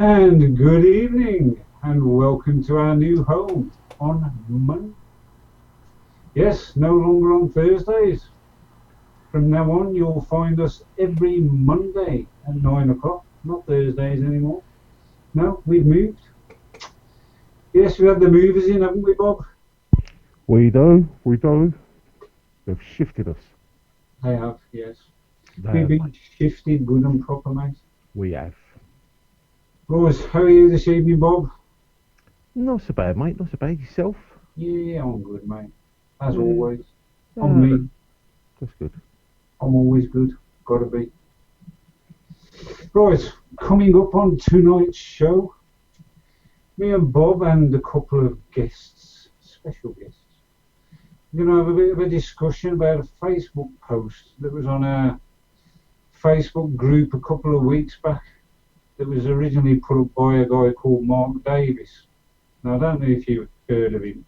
And good evening, and welcome to our new home on Monday. Yes, no longer on Thursdays. From now on, you'll find us every Monday at 9 o'clock, not Thursdays anymore. No, we've moved. Yes, we had the movers in, haven't we, Bob? We do. They've shifted us. They have, yes. They We've have, been shifted good and proper, mate. we have. Rose, how are you this evening, Bob? Not so bad, mate. Not so bad. Yourself? Yeah, I'm good, mate. As Yeah. always. Yeah, I'm me. That's good. I'm always good. Gotta be. Right, coming up on tonight's show, me and Bob and a couple of guests, special guests, we're going to have a bit of a discussion about a Facebook post that was on our Facebook group a couple of weeks back that was originally put up by a guy called Mark Davis. Now, I don't know if you've heard of him.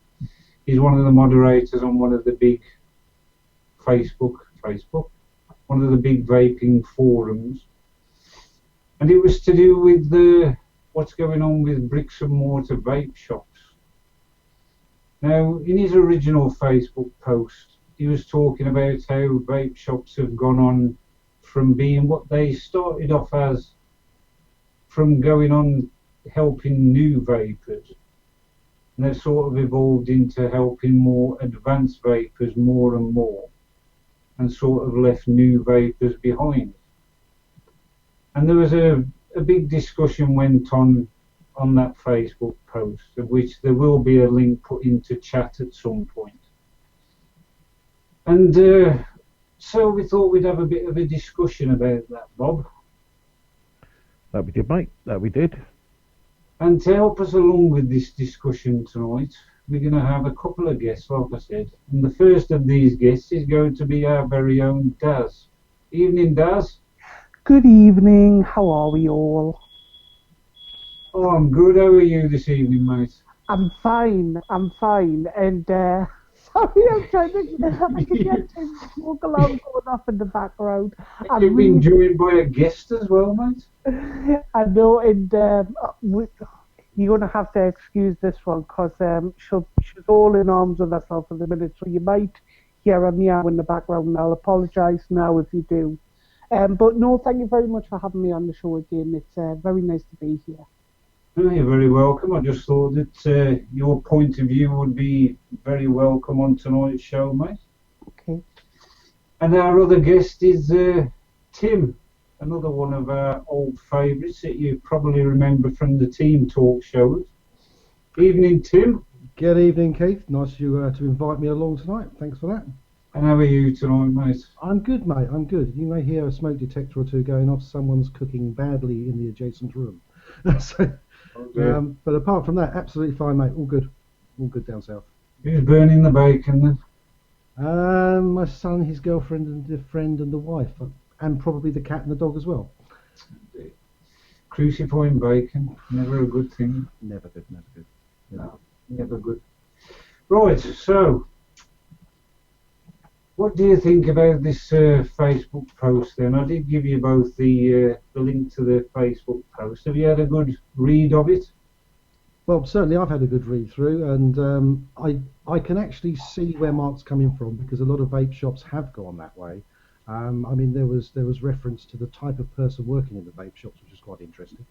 He's one of the moderators on one of the big one of the big vaping forums. And it was to do with what's going on with bricks and mortar vape shops. Now, in his original Facebook post, he was talking about how vape shops have gone on from being what they started off as, from going on helping new vapers. And they've sort of evolved into helping more advanced vapers more and more, and sort of left new vapers behind. And there was a big discussion went on that Facebook post, of which there will be a link put into chat at some point. And so we thought we'd have a bit of a discussion about that, Bob. That we did, mate. That we did. And to help us along with this discussion tonight, we're going to have a couple of guests, like I said. And the first of these guests is going to be our very own Daz. Evening, Daz. Good evening. How are we all? Oh, I'm good. How are you this evening, mate? I'm fine. And sorry, I'm trying to. I can get Tim's smoke alarm going off in the background. You've been joined by a guest as well, mate. I know, and you're going to have to excuse this one because she's all in arms with herself at the minute, so you might hear a meow in the background, and I'll apologise now if you do. But no, thank you very much for having me on the show again. It's very nice to be here. Oh, you're very welcome. I just thought that your point of view would be very welcome on tonight's show, mate. Okay. And our other guest is Tim, another one of our old favourites that you probably remember from the team talk shows. Evening, Tim. Good evening, Keith. Nice to invite me along tonight. Thanks for that. And how are you tonight, mate? I'm good, mate. I'm good. You may hear a smoke detector or two going off. Someone's cooking badly in the adjacent room. So, but apart from that, absolutely fine, mate. All good. All good down south. Who's burning the bacon then? My son, his girlfriend, and the friend, and the wife, and probably the cat and the dog as well. Crucifying bacon, never a good thing. Never good, never good. No, never good. Right, so what do you think about this Facebook post then? I did give you both the link to the Facebook post. Have you had a good read of it? Well, certainly I've had a good read through, and I can actually see where Mark's coming from, because a lot of vape shops have gone that way. I mean, there was reference to the type of person working in the vape shops, which is quite interesting.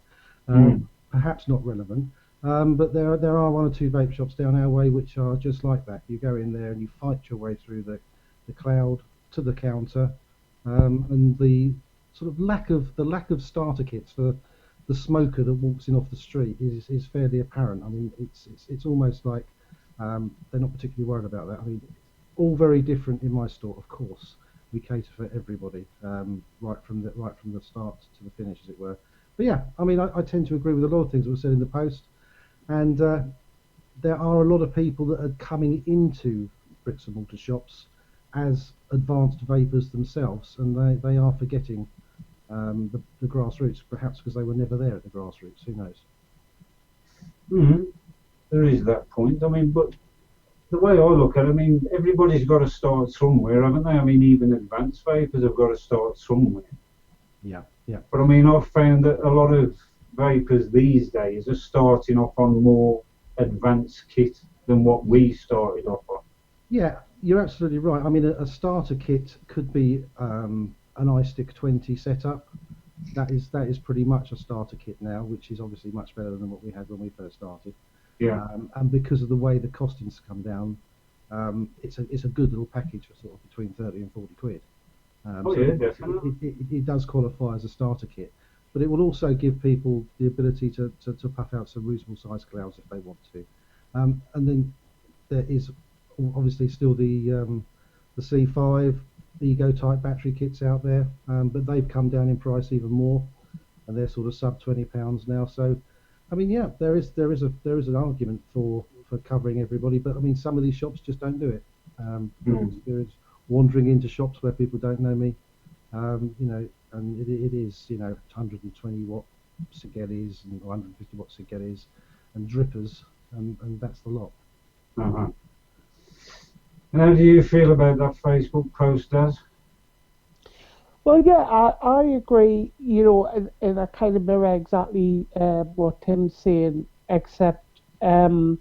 Perhaps not relevant, but there are one or two vape shops down our way which are just like that. You go in there and you fight your way through the cloud to the counter, and the sort of lack of starter kits for the smoker that walks in off the street is fairly apparent. I mean, it's almost like they're not particularly worried about that. I mean, all very different in my store, of course. We cater for everybody, right from the start to the finish, as it were. But yeah, I mean, I tend to agree with a lot of things that were said in the post, and there are a lot of people that are coming into bricks and mortar shops as advanced vapors themselves, and they are forgetting the grassroots, perhaps because they were never there at the grassroots. Who knows? There is that point. I mean, but the way I look at it, I mean, everybody's got to start somewhere, haven't they? I mean, even advanced vapors have got to start somewhere. Yeah. But I mean, I've found that a lot of vapers these days are starting off on more advanced kit than what we started off on. Yeah, you're absolutely right. I mean, a starter kit could be an iStick 20 setup. That is pretty much a starter kit now, which is obviously much better than what we had when we first started. Yeah. And because of the way the costings come down, it's a good little package for sort of between 30 and 40 quid. Oh So yeah, definitely. it does qualify as a starter kit, but it will also give people the ability to puff out some reasonable sized clouds if they want to. And then there is obviously still the C5 Ego type battery kits out there, but they've come down in price even more, and they're sort of sub £20 now. So, I mean, yeah, there is an argument for covering everybody, but I mean, some of these shops just don't do it. From experience, wandering into shops where people don't know me, you know, and it is, you know, 120 watt cigarettas and 150 watt cigarettas and drippers, and that's the lot. Uh-huh. And how do you feel about that Facebook post, Daz? Well, yeah, I agree, you know, and I kind of mirror exactly what Tim's saying, except the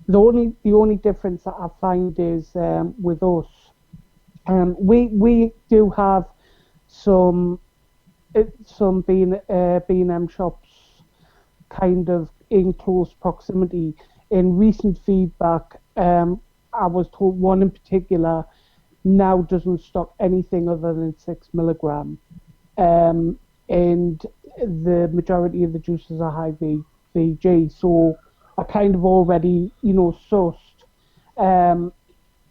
only difference that I find is with us, we do have some B&M shops kind of in close proximity. In recent feedback, I was told one in particular now doesn't stock anything other than 6 milligram, and the majority of the juices are high VG. So I kind of already, you know, sourced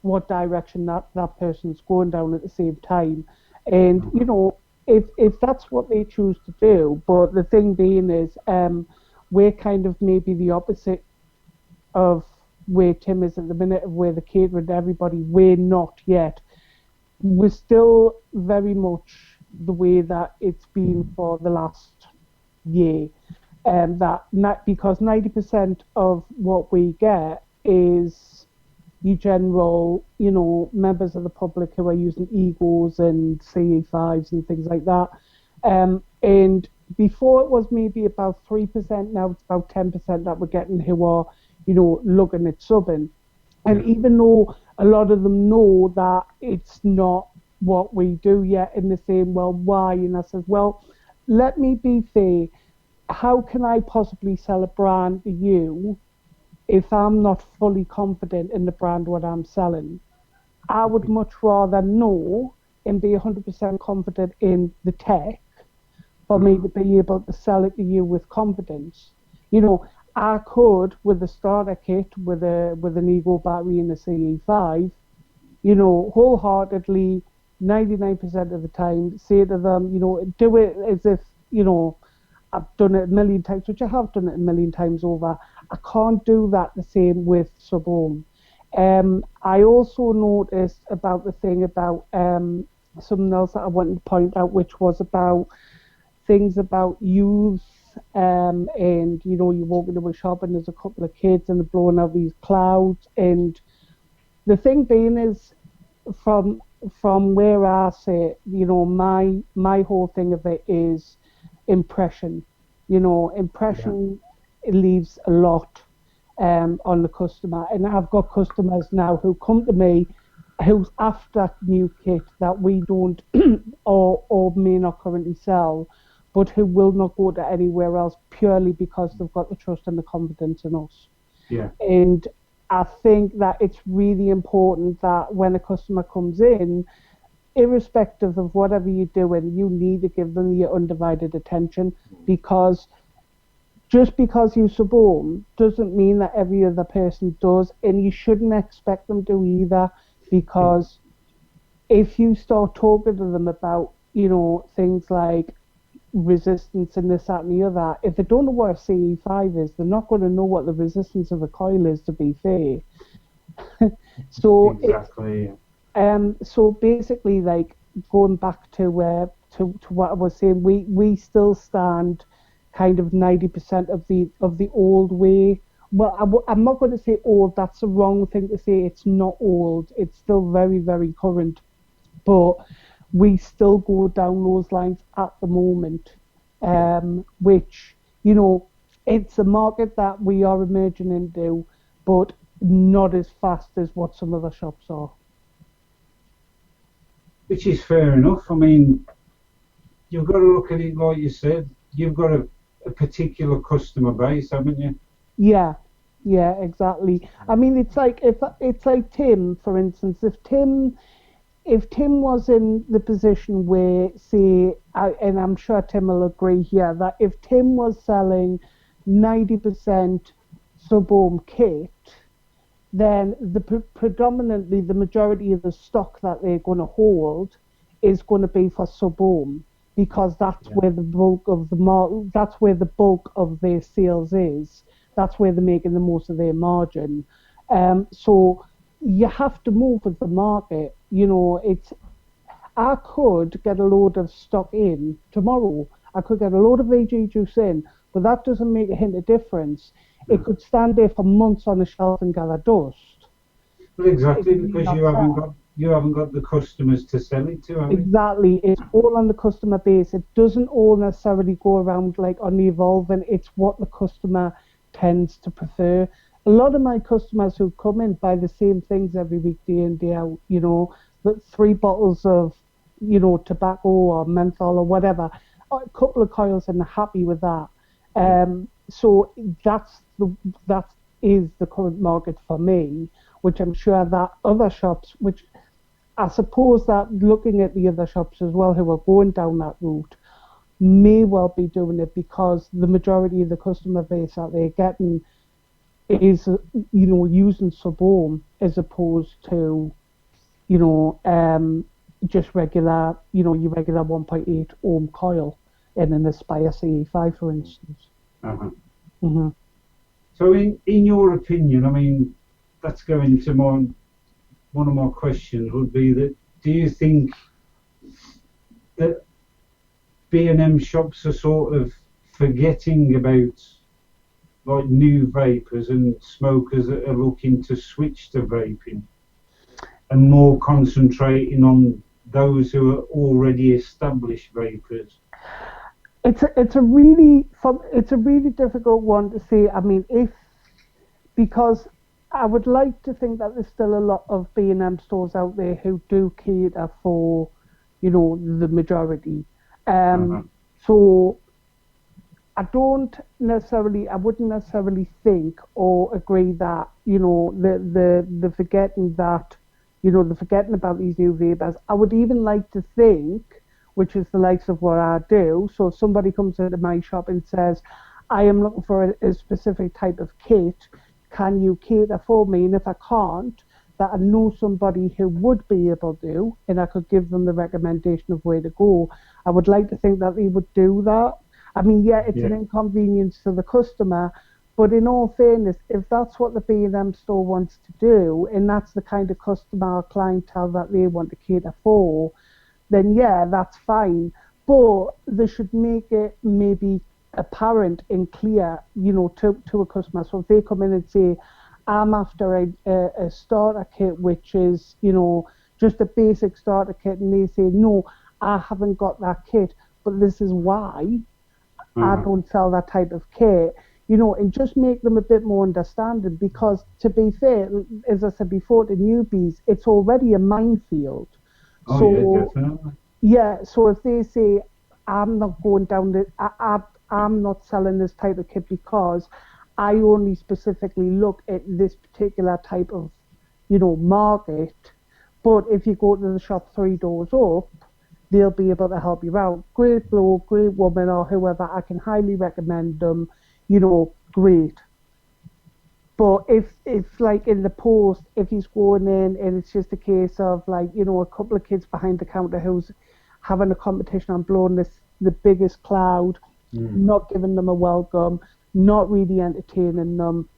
what direction that person's going down at the same time, and you know, if that's what they choose to do. But the thing being is, we're kind of maybe the opposite of where Tim is at the minute, of where the catering to everybody. We're not yet. We're still very much the way that it's been for the last year, because 90% of what we get is your general, you know, members of the public who are using egos and CE5s and things like that. And before it was maybe about 3%, now it's about 10% that we're getting who are, you know, looking at subbing. And even though a lot of them know that it's not what we do yet, and they're saying, well, why? And I said, well, let me be fair. How can I possibly sell a brand to you if I'm not fully confident in the brand what I'm selling? I would much rather know and be 100% confident in the tech for me to be able to sell it to you with confidence. You know, I could, with a starter kit, with an Ego battery and a CE5, you know, wholeheartedly, 99% of the time, say to them, you know, do it as if, you know, I've done it a million times, which I have done it a million times over. I can't do that the same with Sub-Ohm. I also noticed about the thing about something else that I wanted to point out, which was about things about youth, and you know, you walk into a shop and there's a couple of kids and they're blowing out these clouds. And the thing being is, from where I sit, you know, my whole thing of it is impression. You know, impression, it leaves a lot on the customer. And I've got customers now who come to me who's after new kit that we don't or may not currently sell, but who will not go to anywhere else purely because they've got the trust and the confidence in us. Yeah. And I think that it's really important that when a customer comes in, irrespective of whatever you're doing, you need to give them your undivided attention, because just because you Sub-Ohm doesn't mean that every other person does, and you shouldn't expect them to either, because if you start talking to them about, you know, things like resistance and this, that and the other, if they don't know what a CE5 is, they're not going to know what the resistance of a coil is, to be fair. So exactly. so basically, like, going back to what I was saying, we still stand kind of 90% of the old way. Well, I'm not going to say old. That's the wrong thing to say. It's not old. It's still very, very current. But we still go down those lines at the moment, which you know, it's a market that we are emerging into, but not as fast as what some other shops are. Which is fair enough. I mean, you've got to look at it like you said. You've got a particular customer base, haven't you? Yeah, yeah, exactly. I mean, it's like Tim, for instance. If Tim was in the position where, say, and I'm sure Tim will agree here, that if Tim was selling 90% sub-ohm kit, then predominantly the majority of the stock that they're going to hold is going to be for sub-ohm, because that's where the bulk of that's where the bulk of their sales is. That's where they're making the most of their margin. So you have to move with the market. You know, I could get a load of stock in tomorrow. I could get a load of VG juice in, but that doesn't make a hint of difference. It could stand there for months on a shelf and gather dust. Well, exactly, because you haven't got the customers to sell it to, have you? Exactly. It's all on the customer base. It doesn't all necessarily go around like on the evolving. It's what the customer tends to prefer. A lot of my customers who come in buy the same things every week, day in, day out. You know, the 3 bottles of, you know, tobacco or menthol or whatever, a couple of coils, and they're happy with that. So that is the current market for me, which I'm sure that other shops, which I suppose that looking at the other shops as well who are going down that route, may well be doing it, because the majority of the customer base that they're getting is, you know, using sub-ohm as opposed to, you know, just regular, you know, your regular 1.8 ohm coil in an Aspire CE5, for instance. Uh-huh. Mm-hmm. So, in your opinion, I mean, that's going to one of my questions would be that, do you think that B&M shops are sort of forgetting about like new vapors and smokers that are looking to switch to vaping, and more concentrating on those who are already established vapors? It's a really difficult one to say. I mean, because I would like to think that there's still a lot of B&M stores out there who do cater for, you know, the majority. So I wouldn't necessarily think or agree that, you know, the forgetting that, you know, the forgetting about these new vapors. I would even like to think, which is the likes of what I do. So if somebody comes into my shop and says, I am looking for a specific type of kit, can you cater for me? And if I can't, that I know somebody who would be able to, and I could give them the recommendation of where to go. I would like to think that they would do that. I mean, yeah, it's an inconvenience to the customer, but in all fairness, if that's what the B&M store wants to do, and that's the kind of customer or clientele that they want to cater for, then yeah, that's fine. But they should make it maybe apparent and clear, you know, to a customer. So if they come in and say, I'm after a starter kit, which is, you know, just a basic starter kit, and they say, no, I haven't got that kit, but this is why I don't sell that type of kit, you know, and just make them a bit more understanding, because to be fair, as I said before, to newbies, it's already a minefield. Yeah, definitely. Yeah, so if they say, I'm not going down I'm not selling this type of kit because I only specifically look at this particular type of, you know, market, but if you go to the shop 3 doors up, they'll be able to help you out. Great bloke, great woman, or whoever, I can highly recommend them, you know, great. But if it's like in the post, if he's going in and it's just a case of like, you know, a couple of kids behind the counter who's having a competition on blowing the biggest cloud, not giving them a welcome, not really entertaining them,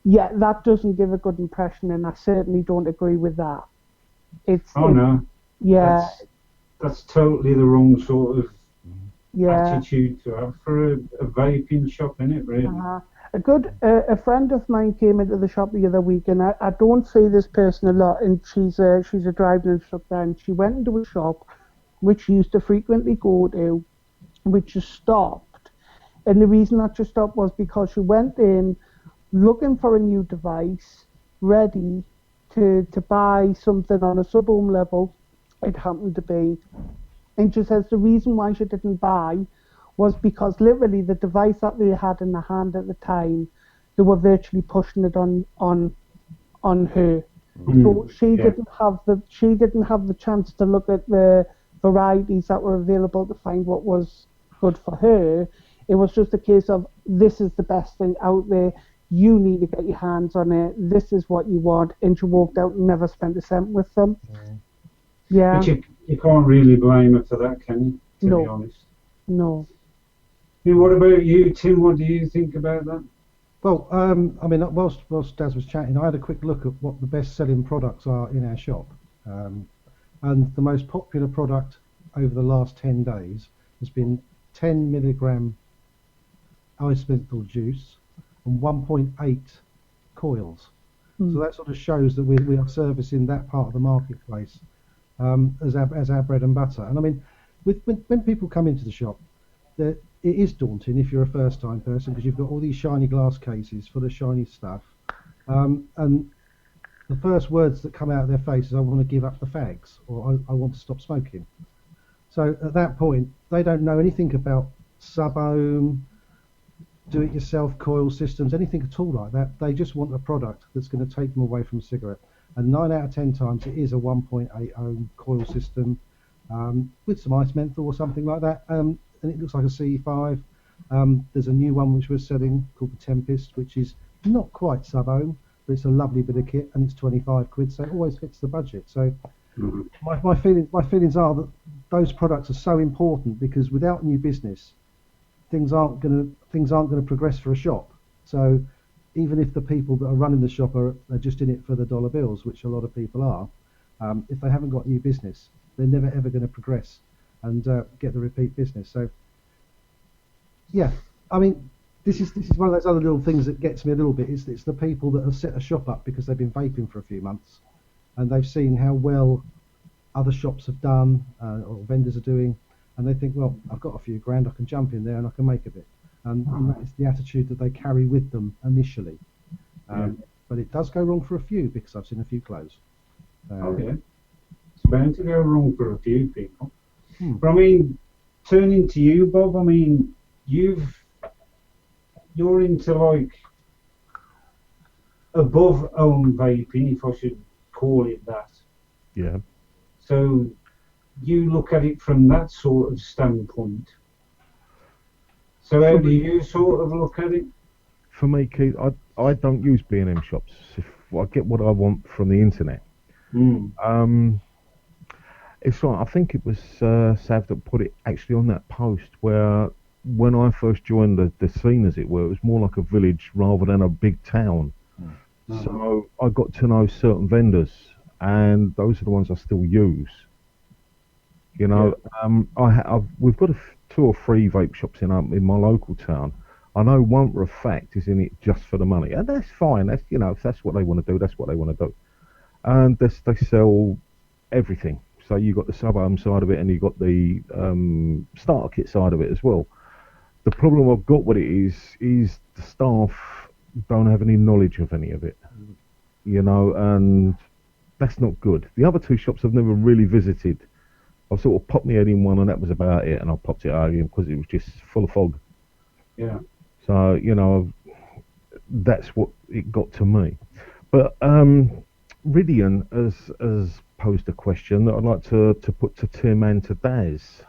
yeah, that doesn't give a good impression, and I certainly don't agree with that. No. Yeah. That's totally the wrong sort of attitude to have for a vaping shop, isn't it, really? A friend of mine came into the shop the other week, and I don't see this person a lot, and she's a driving instructor, and she went into a shop which she used to frequently go to, which has stopped, And the reason that she stopped was because she went in looking for a new device, ready to buy something on a sub-home level. It happened to be. And she says the reason why she didn't buy was because literally the device that they had in the hand at the time, they were virtually pushing it on her. So she didn't have the chance to look at the varieties that were available to find what was good for her. It was just a case of, this is the best thing out there. You need to get your hands on it. This is what you want. And she walked out and never spent a cent with them. Yeah. But you can't really blame her for that, can you? To be honest. No. I mean, what about you, Tim? What do you think about that? Well, I mean, whilst Daz was chatting, I had a quick look at what the best-selling products are in our shop, and the most popular product over the last 10 days has been 10 milligram ice menthol juice and 1.8 coils. So that sort of shows that we are servicing that part of the marketplace as our bread and butter. And I mean, when people come into the shop, it is daunting if you're a first-time person, because you've got all these shiny glass cases full of shiny stuff, and the first words that come out of their face is, I want to give up the fags, or I want to stop smoking. So at that point, they don't know anything about sub-ohm, do-it-yourself coil systems, anything at all like that. They just want a product that's going to take them away from a cigarette. And 9 out of 10 times it is a 1.8 ohm coil system with some ice menthol or something like that. And it looks like a CE5. There's a new one which we're selling called the Tempest, which is not quite sub-ohm, but it's a lovely bit of kit, and it's 25 quid, so it always fits the budget. So my feelings are that those products are so important, because without new business, things aren't going to progress for a shop. So even if the people that are running the shop are just in it for the dollar bills, which a lot of people are, if they haven't got new business, they're never ever going to progress and get the repeat business. So yeah, I mean, this is one of those other little things that gets me a little bit. It's the people that have set a shop up because they've been vaping for a few months, and they've seen how well other shops have done or vendors are doing, and they think, well, I've got a few grand, I can jump in there and I can make a bit. And that is the attitude that they carry with them initially. But it does go wrong for a few, because I've seen a few close. Okay. It's bound to go wrong for a few people. But I mean, turning to you, Bob, I mean, you're into like above ohm vaping, if I should call it that. Yeah. So you look at it from that sort of standpoint. So how do you sort of look at it? For me, Keith, I don't use B&M shops. I get what I want from the internet. It's like, I think it was Sav that put it actually on that post, where when I first joined the scene, as it were, it was more like a village rather than a big town. So I got to know certain vendors, and those are the ones I still use. You know, we've got 2 or 3 vape shops in my local town. I know one for a fact is in it just for the money, and that's fine. That's, you know, if that's what they want to do, that's what they want to do. And they sell everything. So you got the sub-ohm side of it, and you got the starter kit side of it as well. The problem I've got with it is the staff don't have any knowledge of any of it, you know, and that's not good. The other 2 shops I've never really visited. I've sort of popped my head in one, and that was about it, and I popped it out again because it was just full of fog. Yeah. So, you know, that's what it got to me. But Ridian has posed a question that I'd like to put to Tim and to Daz.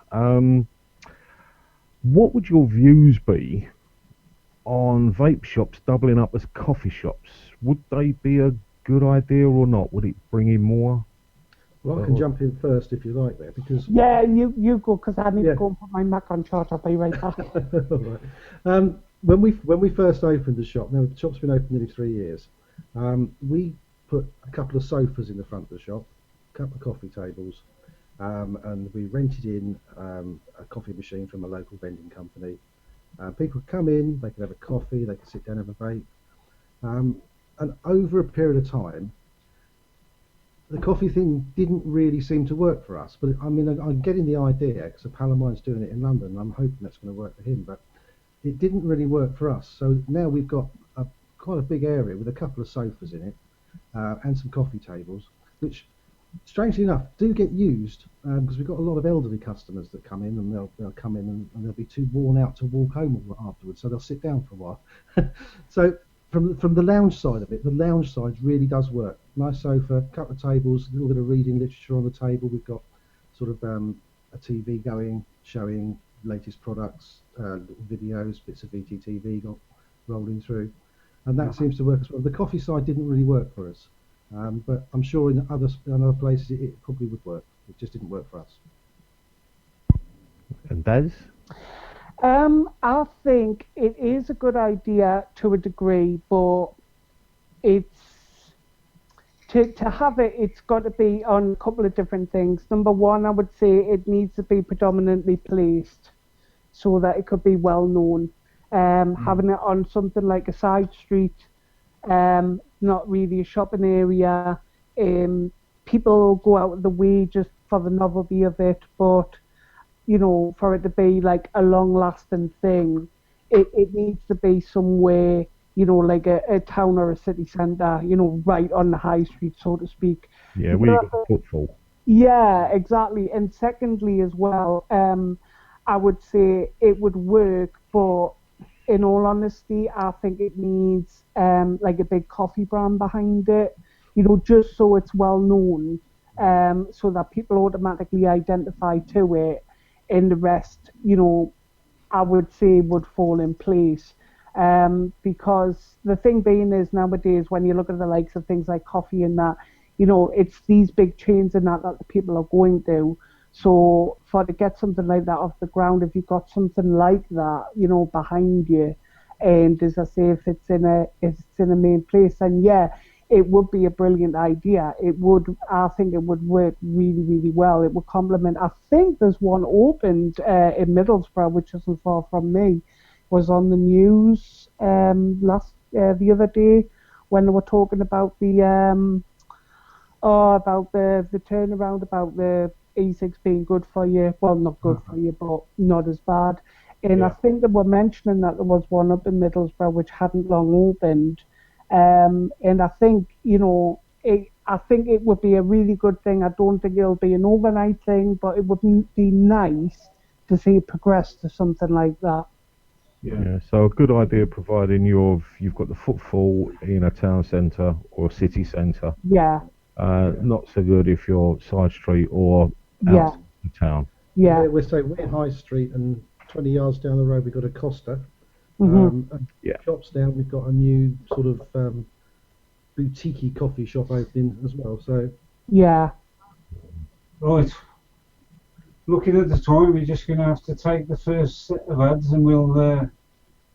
What would your views be on vape shops doubling up as coffee shops? Would they be a good idea or not? Would it bring in more? Well, I can jump in first if you like there, because... Yeah, you go, because I need to go and put my Mac on charge. I'll be right back. All right. When we first opened the shop, now the shop's been open nearly 3 years, we put a couple of sofas in the front of the shop, a couple of coffee tables, and we rented in a coffee machine from a local vending company. People could come in, they could have a coffee, they could sit down and have a vape. And over a period of time, the coffee thing didn't really seem to work for us. But I mean, I'm getting the idea, because a pal of mine's doing it in London, and I'm hoping that's going to work for him. But it didn't really work for us. So now we've got quite a big area with a couple of sofas in it and some coffee tables, which, strangely enough, do get used because we've got a lot of elderly customers that come in, and they'll come in and they'll be too worn out to walk home afterwards, so they'll sit down for a while. So from the lounge side of it, the lounge side really does work. Nice sofa, couple of tables, a little bit of reading literature on the table. We've got sort of a TV going, showing latest products, videos, bits of VTTV got rolling through, and that seems to work as well. The coffee side didn't really work for us, but I'm sure in other places it probably would work. It just didn't work for us. And Daz? I think it is a good idea to a degree, but it's to have it, it's got to be on a couple of different things. Number one, I would say it needs to be predominantly placed so that it could be well known. Having it on something like a side street, not really a shopping area, people go out of the way just for the novelty of it, but you know, for it to be like a long-lasting thing, it needs to be somewhere, you know, like a town or a city centre, you know, right on the high street, so to speak. Yeah, where you got the footfall. Yeah, exactly. And secondly as well, I would say it would work, but in all honesty, I think it needs like a big coffee brand behind it, you know, just so it's well known, so that people automatically identify to it, and the rest, you know, I would say would fall in place. Because the thing being is nowadays, when you look at the likes of things like coffee and that, you know, it's these big chains and that the people are going to. So to get something like that off the ground, if you've got something like that, you know, behind you, and as I say, if it's in a main place, then yeah, it would be a brilliant idea. I think it would work really, really well. It would complement. I think there's one opened in Middlesbrough, which isn't far from me. Was on the news the other day when they were talking about the turnaround, about the e-cigs being good for you. Well, not good for you, but not as bad. And I think they were mentioning that there was one up in Middlesbrough which hadn't long opened. And I think, you know, I think it would be a really good thing. I don't think it'll be an overnight thing, but it would be nice to see it progress to something like that. Yeah, so a good idea, providing you've got the footfall in a town centre or a city centre. Yeah. Not so good if you're side street or outside the town. Yeah. We're High Street, and 20 yards down the road we've got a Costa. Mm-hmm. And shops down, we've got a new sort of boutique coffee shop opening as well. So yeah. Right. Looking at the time, we're just going to have to take the first set of ads, and we'll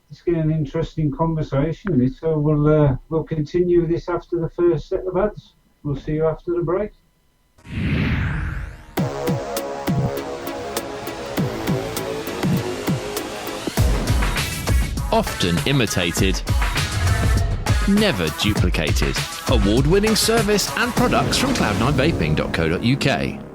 just get an interesting conversation in it. So we'll continue this after the first set of ads. We'll see you after the break. Often imitated, never duplicated. Award-winning service and products from cloud9vaping.co.uk.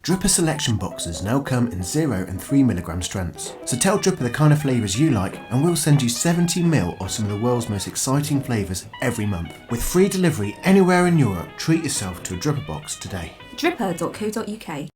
Dripper selection boxes now come in 0 and 3 mg strengths. So tell Dripper the kind of flavours you like and we'll send you 70ml of some of the world's most exciting flavours every month. With free delivery anywhere in Europe, treat yourself to a Dripper box today. Dripper.co.uk.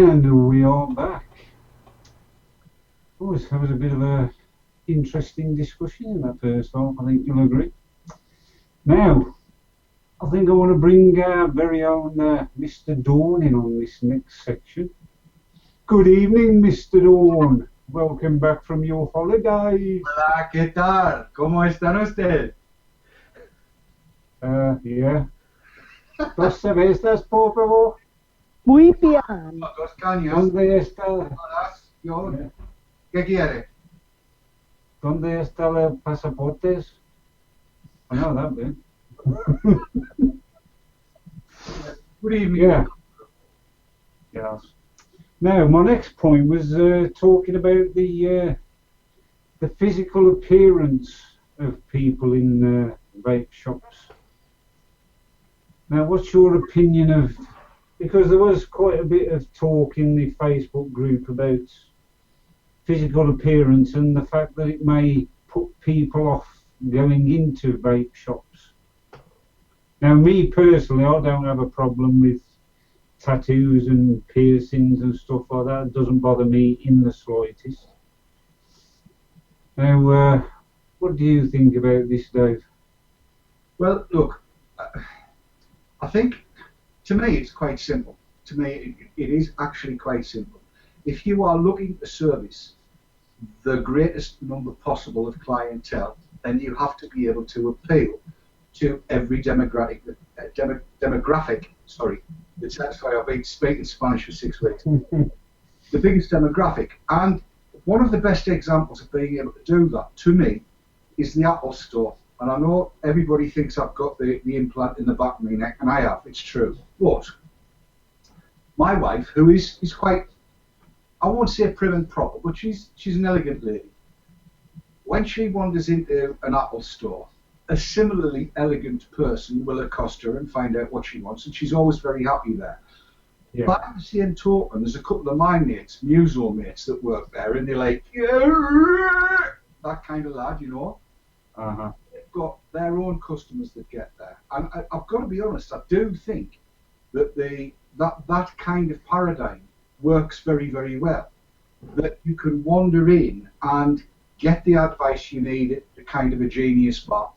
And we are back. Oh, that was a bit of a interesting discussion in that first half, I think you'll agree. Now, I think I want to bring our very own Mr. Dawn in on this next section. Good evening, Mr. Dawn. Welcome back from your holidays. Hola, ¿qué tal? ¿Cómo están ustedes? Yeah. Dos cervezas, por favor. Muy bien. Dos cañas. ¿Dónde está? Horas, yo. ¿Qué quiere? ¿Dónde está el pasaportes? I know that bit. Good evening. Yeah. Yes. Now, my next point was talking about the physical appearance of people in vape shops. Now, what's your opinion of? Because there was quite a bit of talk in the Facebook group about physical appearance and the fact that it may put people off going into vape shops. Now, me personally, I don't have a problem with tattoos and piercings and stuff like that. It doesn't bother me in the slightest. Now, what do you think about this, Dave? Well, look, I think to me it's quite simple. To me, it is actually quite simple. If you are looking to service the greatest number possible of clientele, then you have to be able to appeal to every demographic. Sorry, I've been speaking Spanish for 6 weeks. The biggest demographic, and one of the best examples of being able to do that, to me, is the Apple Store. And I know everybody thinks I've got the implant in the back of my neck, and I have, it's true. But my wife, who is quite, I won't say prim and proper, but she's an elegant lady. When she wanders into an Apple Store, a similarly elegant person will accost her and find out what she wants, and she's always very happy there. Yeah. By the same token, there's a couple of my mates, muso mates, that work there, and they're like, that kind of lad, you know. Uh-huh. They've got their own customers that get there. And I've got to be honest, I do think that that kind of paradigm works very, very well. That you can wander in and get the advice you need at the kind of a genius bar.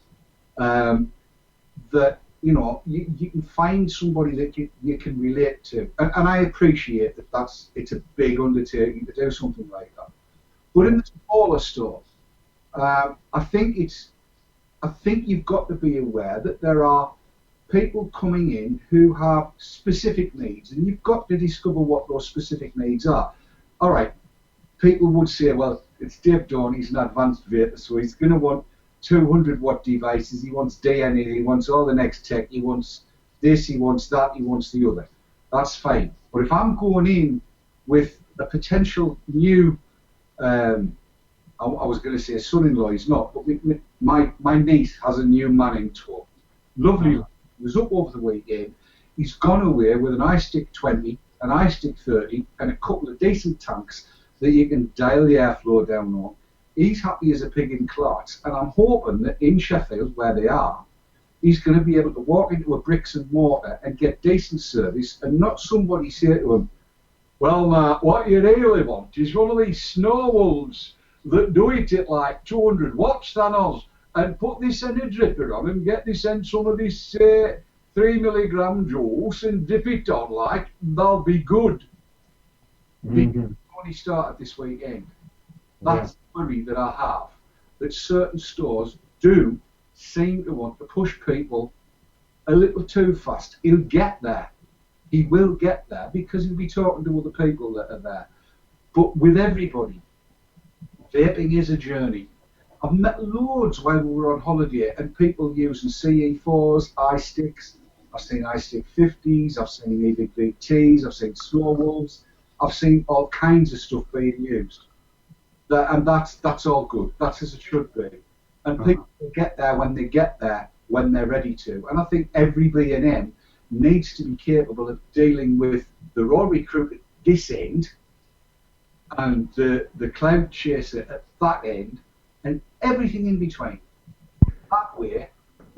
That, you know, you can find somebody that you can relate to. And I appreciate that it's a big undertaking to do something like that. But in the smaller stores, I think you've got to be aware that there are people coming in who have specific needs, and you've got to discover what those specific needs are. All right, people would say, well, it's Dave Dawn, he's an advanced vapor, so he's going to want 200-watt devices, he wants DNA, he wants all the next tech, he wants this, he wants that, he wants the other. That's fine. But if I'm going in with a potential new, I was going to say son-in-law, he's not, but my niece has a new man in tow. Lovely. He was up over the weekend. He's gone away with an iStick 20, an iStick 30, and a couple of decent tanks that you can dial the airflow down on. He's happy as a pig in clots, and I'm hoping that in Sheffield, where they are, he's going to be able to walk into a bricks and mortar and get decent service, and not somebody say to him, well, Matt, what you really want is one of these snow wolves that do it at like 200 watts, Thanos, and put this in a dripper on and get this in some of this 3 milligram juice and dip it on like, they'll be good. Because only started this weekend. That's the worry that I have, that certain stores do seem to want to push people a little too fast. He'll get there. He will get there because he'll be talking to other people that are there. But with everybody, vaping is a journey. I've met loads while we were on holiday and people using CE4s, iSticks. I've seen iStick 50s, I've seen EVPTs, I've seen Slow Wolves, I've seen all kinds of stuff being used. And that's all good. That's as it should be. And people get there when they get there, when they're ready to. And I think every B&M needs to be capable of dealing with the raw recruit at this end and the cloud chaser at that end and everything in between. That way,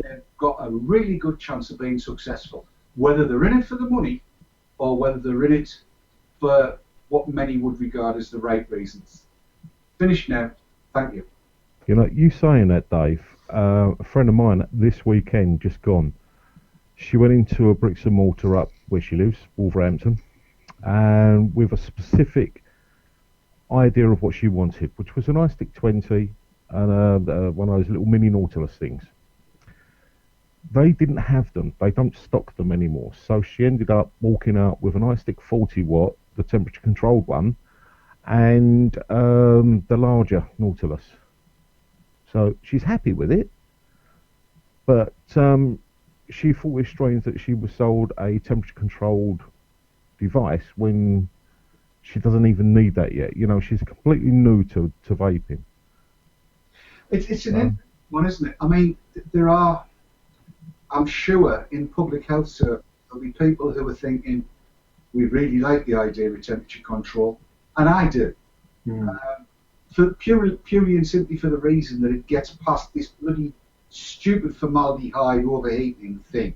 they've got a really good chance of being successful, whether they're in it for the money or whether they're in it for what many would regard as the right reasons. Finished now. Thank you. You know, you saying that, Dave, a friend of mine this weekend, just gone, she went into a bricks and mortar up where she lives, Wolverhampton, and with a specific idea of what she wanted, which was an iStick 20 and one of those little mini Nautilus things. They didn't have them. They don't stock them anymore. So she ended up walking out with an iStick 40 watt, the temperature controlled one, and the larger Nautilus. So she's happy with it, but she thought it strange that she was sold a temperature controlled device when she doesn't even need that yet. You know, she's completely new to vaping. It's an interesting one, isn't it? I mean, there are, I'm sure, in public health circles, there'll be people who are thinking, we really like the idea of temperature control, and I do. For purely and simply for the reason that it gets past this bloody stupid formaldehyde overheating thing.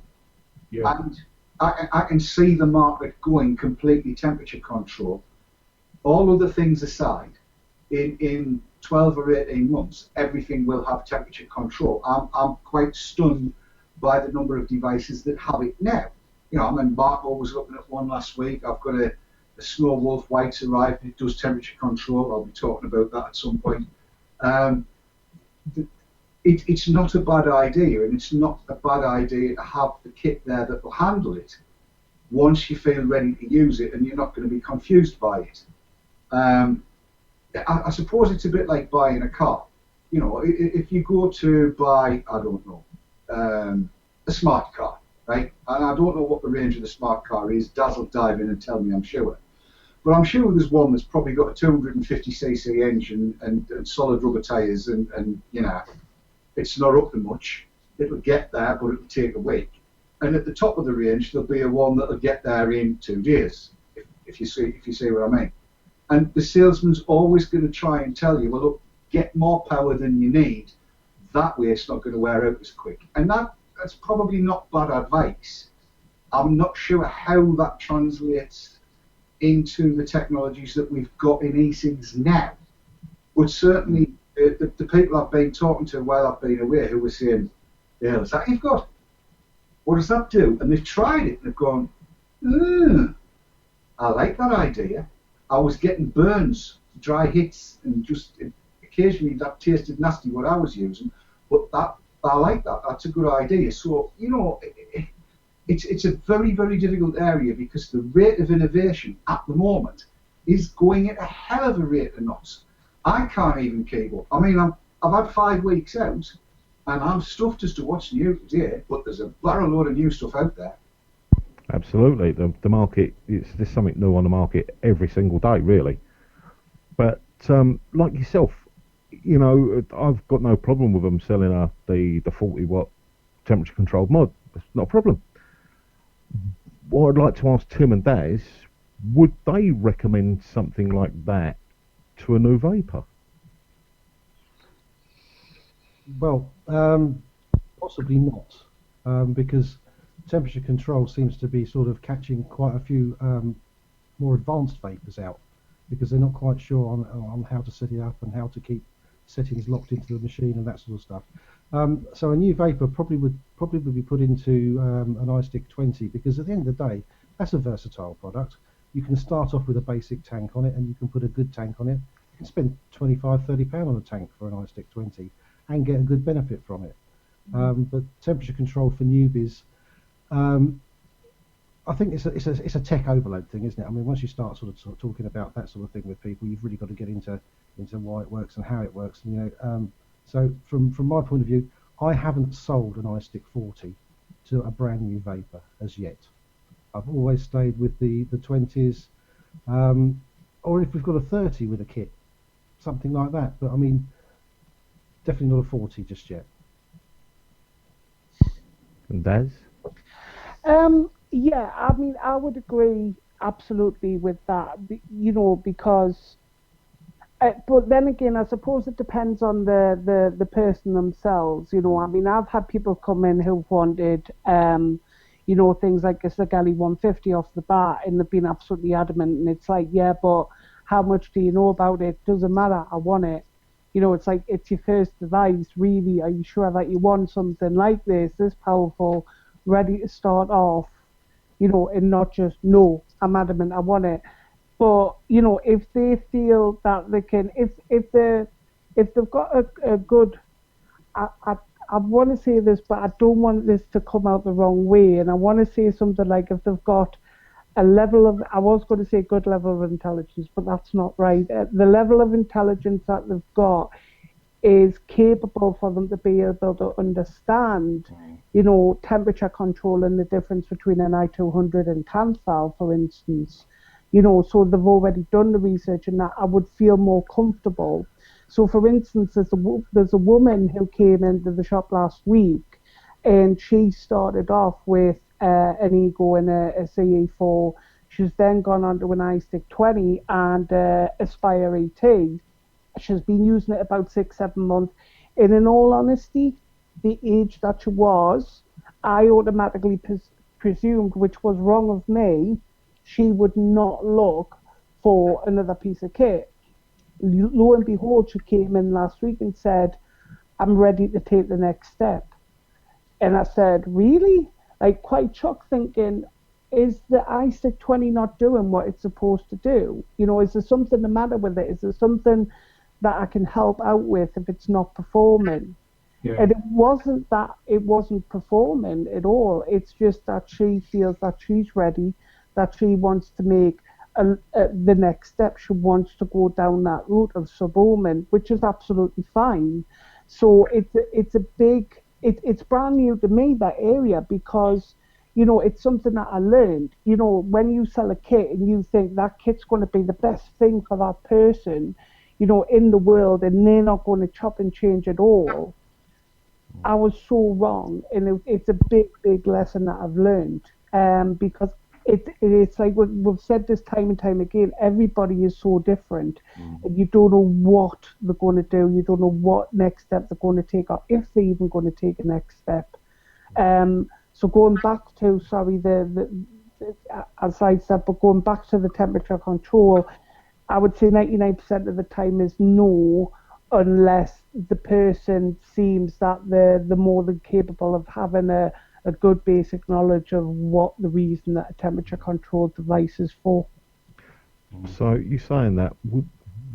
Yeah. And I can see the market going completely temperature control. All other things aside, in 12 or 18 months, everything will have temperature control. I'm quite stunned by the number of devices that have it now. You know, I mean, Marco was looking at one last week. I've got a Snow Wolf White's arrived. It does temperature control. I'll be talking about that at some point. It's not a bad idea, and it's not a bad idea to have the kit there that will handle it once you feel ready to use it and you're not going to be confused by it. I suppose it's a bit like buying a car. You know, if you go to buy, I don't know, a smart car, right? And I don't know what the range of the smart car is. Daz will dive in and tell me, I'm sure. But I'm sure there's one that's probably got a 250cc engine and solid rubber tyres and, you know, it's not up to much. It'll get there, but it'll take a week. And at the top of the range, there'll be a one that'll get there in 2 days, if you see what I mean. And the salesman's always going to try and tell you, well, look, get more power than you need. That way it's not going to wear out as quick. And that's probably not bad advice. I'm not sure how that translates into the technologies that we've got in e-cigs now. But certainly the people I've been talking to while I've been away who were saying, yeah, what's that you've got? What does that do? And they've tried it and they've gone, I like that idea. I was getting burns, dry hits, and just occasionally that tasted nasty what I was using, but I like that. That's a good idea. So, you know, it's a very, very difficult area because the rate of innovation at the moment is going at a hell of a rate of knots. I can't even keep up. I mean, I've had 5 weeks out, and I'm stuffed as to what's new today, but there's a barrel load of new stuff out there. Absolutely. The market, there's something new on the market every single day, really. But like yourself, you know, I've got no problem with them selling the 40 watt temperature controlled mod. It's not a problem. What I'd like to ask Tim and Daz, would they recommend something like that to a new vapor? Well, possibly not, because temperature control seems to be sort of catching quite a few more advanced vapors out because they're not quite sure on how to set it up and how to keep settings locked into the machine and that sort of stuff. So a new vapor probably would be put into an iStick 20 because at the end of the day, that's a versatile product. You can start off with a basic tank on it and you can put a good tank on it. You can spend £25–30 on a tank for an iStick 20 and get a good benefit from it. But temperature control for newbies, I think it's a tech overload thing, isn't it? I mean, once you start sort of talking about that sort of thing with people, you've really got to get into why it works and how it works. And, you know, so from my point of view, I haven't sold an iStick 40 to a brand new vapor as yet. I've always stayed with the 20s, or if we've got a 30 with a kit, something like that. But I mean, definitely not a 40 just yet. And Daz? Yeah, I mean, I would agree absolutely with that, you know, because, but then again, I suppose it depends on the person themselves, you know. I mean, I've had people come in who wanted, you know, things like a Sigali 150 off the bat, and they've been absolutely adamant. And it's like, yeah, but how much do you know about it? Doesn't matter. I want it. You know, it's like, it's your first device. Really, are you sure that you want something like this powerful, ready to start off? You know, and not just, no, I'm adamant, I want it. But, you know, if they feel that they can, if they've got a good, I want to say this, but I don't want this to come out the wrong way. And I want to say something like, if they've got a level of, I was going to say good level of intelligence, but that's not right. The level of intelligence that they've got is capable for them to be able to understand, you know, temperature control and the difference between an I200 and Canfal, for instance. You know, so they've already done the research, and that I would feel more comfortable. So, for instance, there's a woman who came into the shop last week, and she started off with an Ego and a CE4. She's then gone on to an iStick 20 and Aspire ET. She's been using it about 6-7 months. And in all honesty, the age that she was, I automatically presumed, which was wrong of me, she would not look for another piece of kit. Lo and behold, she came in last week and said, I'm ready to take the next step. And I said, really? Like, quite shocked, thinking, is the iStick 20 not doing what it's supposed to do? You know, is there something the matter with it? Is there something that I can help out with if it's not performing? Yeah. And it wasn't that it wasn't performing at all. It's just that she feels that she's ready, that she wants to make the next step. She wants to go down that route of sub-ohming, which is absolutely fine. So it's a big, it's brand new to me, that area, because, you know, it's something that I learned. You know, when you sell a kit and you think that kit's going to be the best thing for that person, you know, in the world, and they're not going to chop and change at all, I was so wrong. And it's a big, big lesson that I've learned, because it's like we've said this time and time again, everybody is so different. And you don't know what they're going to do. You don't know what next step they're going to take, or if they're even going to take a next step. So going back to, sorry, as I said, but going back to the temperature control, I would say 99% of the time is no, unless the person seems that they're more than capable of having a good basic knowledge of what the reason that a temperature controlled device is for. So you're saying that,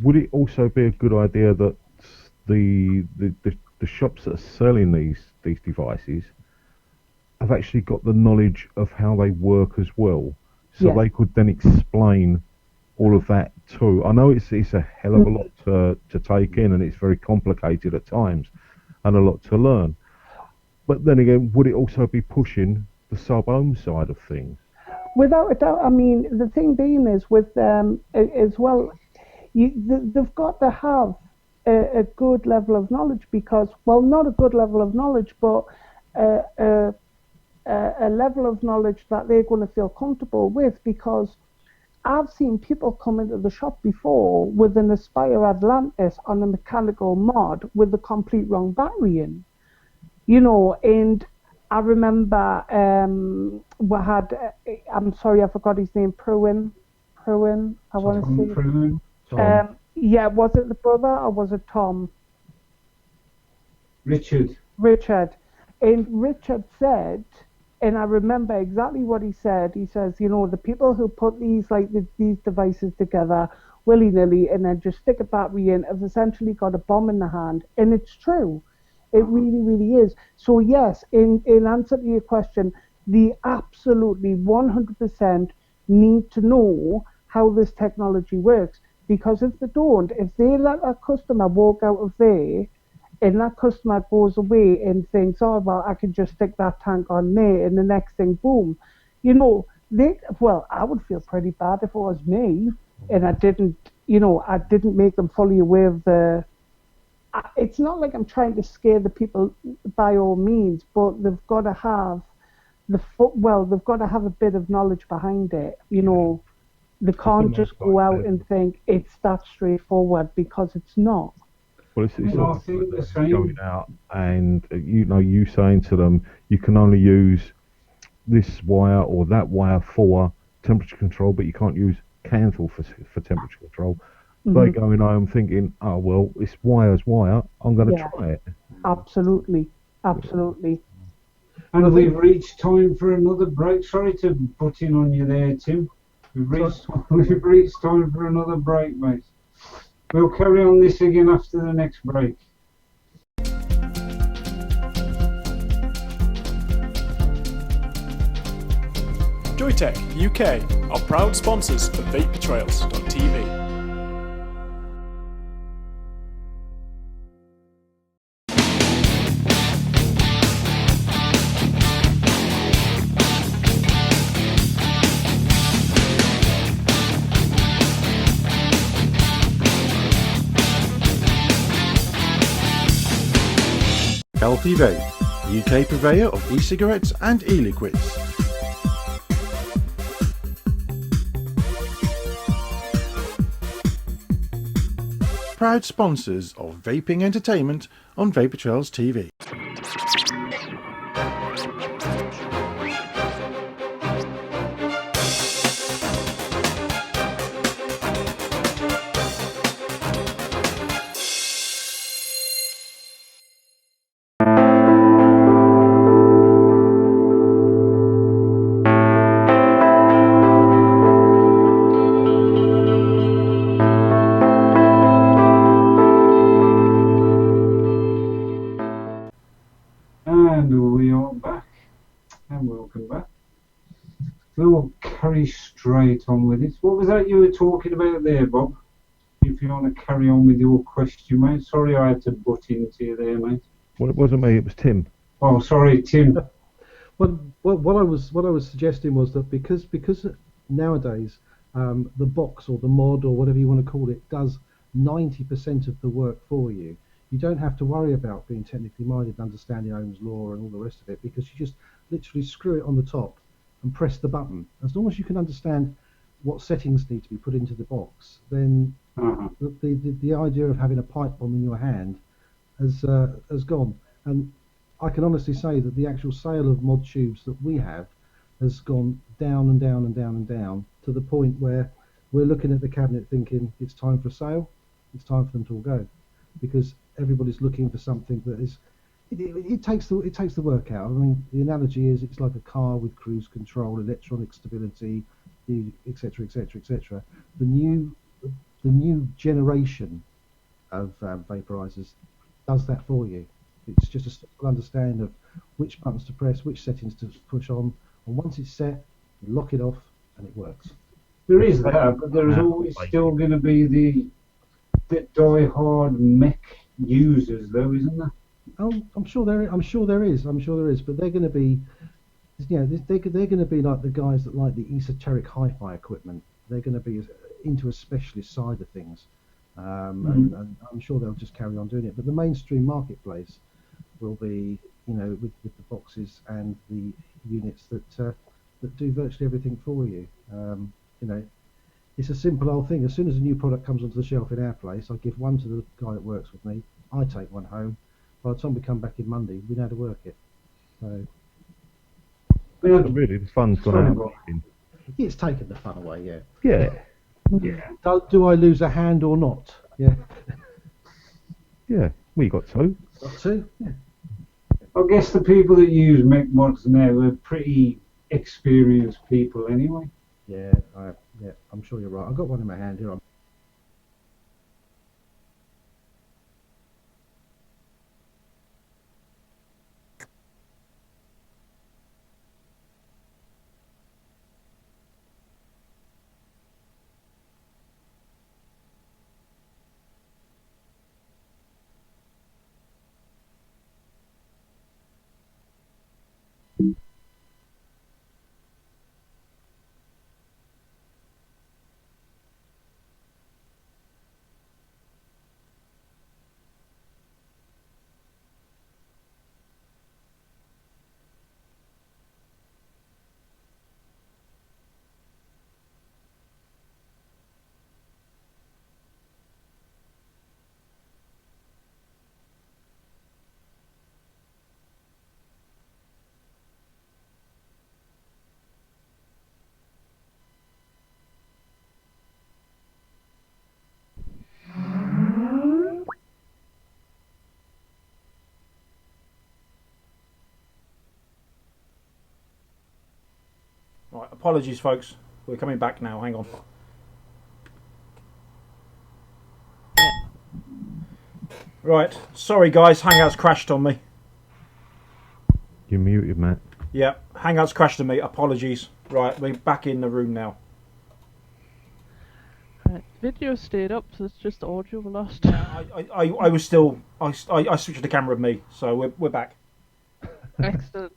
would it also be a good idea that the shops that are selling these devices have actually got the knowledge of how they work as well, so they could then explain all of that too? I know it's a hell of a lot to take in, and it's very complicated at times and a lot to learn. But then again, would it also be pushing the sub-ohm side of things? Without a doubt. I mean, the thing being is with them as well, they've got to have a good level of knowledge, because, well, not a good level of knowledge, but a level of knowledge that they're going to feel comfortable with, because I've seen people come into the shop before with an Aspire Atlantis on a mechanical mod with the complete wrong battery in. You know, and I remember we had, I'm sorry, I forgot his name, Pruin, I want to say. Tom. Yeah, was it the brother or was it Tom? Richard. And Richard said, and I remember exactly what he said. He says, you know, the people who put these devices together willy-nilly and then just stick a battery in have essentially got a bomb in the hand. And it's true. It really, really is. So yes, in answer to your question, they absolutely 100% need to know how this technology works. Because if they don't, if they let a customer walk out of there, and that customer goes away and thinks, oh, well, I can just stick that tank on there, and the next thing, boom. You know, I would feel pretty bad if it was me, and I didn't make them fully aware of the... It's not like I'm trying to scare the people by all means, but they've got to have they've got to have a bit of knowledge behind it. You know, they can't just go out and think it's that straightforward, because it's not. Well, it's also going out and you saying to them, you can only use this wire or that wire for temperature control, but you can't use candle for temperature control. They going home thinking, oh well, it's wire's wire. I'm going to Yeah. try it. Absolutely. Absolutely. And we've reached time for another break. Sorry to butt in on you there, Tim. We've reached time for another break, mate. We'll carry on this again after the next break. Joytech UK are proud sponsors of vapetrails.tv. LP Vape, UK purveyor of e-cigarettes and e-liquids. Proud sponsors of vaping entertainment on Vapor Trails TV. And we are back, and welcome back. We'll carry straight on with it. What was that you were talking about there, Bob? If you want to carry on with your question, mate. Sorry I had to butt into you there, mate. Well, it wasn't me, it was Tim. Oh, sorry, Tim. Well, what I was suggesting was that because nowadays the box or the mod or whatever you want to call it does 90% of the work for you. You don't have to worry about being technically minded, understanding Ohm's law and all the rest of it, because you just literally screw it on the top and press the button. As long as you can understand what settings need to be put into the box, then the idea of having a pipe bomb in your hand has gone. And I can honestly say that the actual sale of mod tubes that we have has gone down and down and down and down to the point where we're looking at the cabinet thinking it's time for a sale, it's time for them to all go, because everybody's looking for something that is it takes the work out. I mean, the analogy is it's like a car with cruise control, electronic stability, etc., etc., etc. The new generation of vaporizers does that for you. It's just a simple understanding of which buttons to press, which settings to push on, and once it's set, you lock it off and it works. There is that, but there is always still going to be the die-hard mech users, though, isn't there? Oh, I'm sure there is, but they're going to be, they're going to be like the guys that like the esoteric hi-fi equipment. They're going to be into a specialist side of things, and I'm sure they'll just carry on doing it. But the mainstream marketplace will be, with the boxes and the units that do virtually everything for you. It's a simple old thing. As soon as a new product comes onto the shelf in our place, I give one to the guy that works with me. I take one home. By the time we come back in Monday, we know how to work it. So really, the fun's gone out. It's taken the fun away, Yeah. Do I lose a hand or not? Yeah. Yeah, we got two. Got two? Yeah. I guess the people that use mech mods now are pretty experienced people anyway. Yeah, I'm sure you're right. I've got one in my hand here. Apologies, folks. We're coming back now. Hang on. Right. Sorry, guys. Hangouts crashed on me. You're muted, Matt. Yeah. Hangouts crashed on me. Apologies. Right. We're back in the room now. Right. Video stayed up, so it's just audio we lost. I was still. I switched the camera of me, so we're back. Excellent.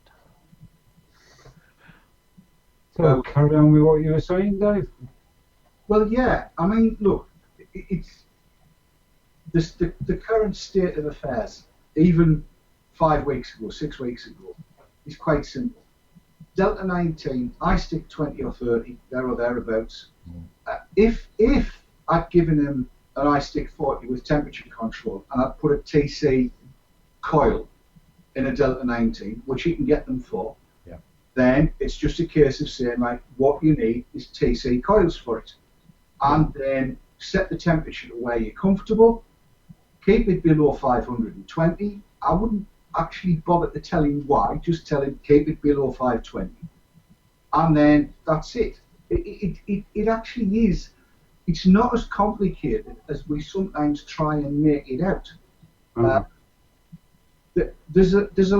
So carry on with what you were saying, Dave. Well, yeah. I mean, look, it's the current state of affairs. Even 5 weeks ago, 6 weeks ago, is quite simple. Delta 19, I stick 20 or 30, there or thereabouts. If I'd given him an I stick 40 with temperature control and I'd put a TC coil in a Delta 19, which you can get them for, then it's just a case of saying, like, what you need is TC coils for it. And then set the temperature to where you're comfortable, keep it below 520. I wouldn't actually bother to tell him why, just tell him keep it below 520. And then that's it. It actually is, it's not as complicated as we sometimes try and make it out. There's a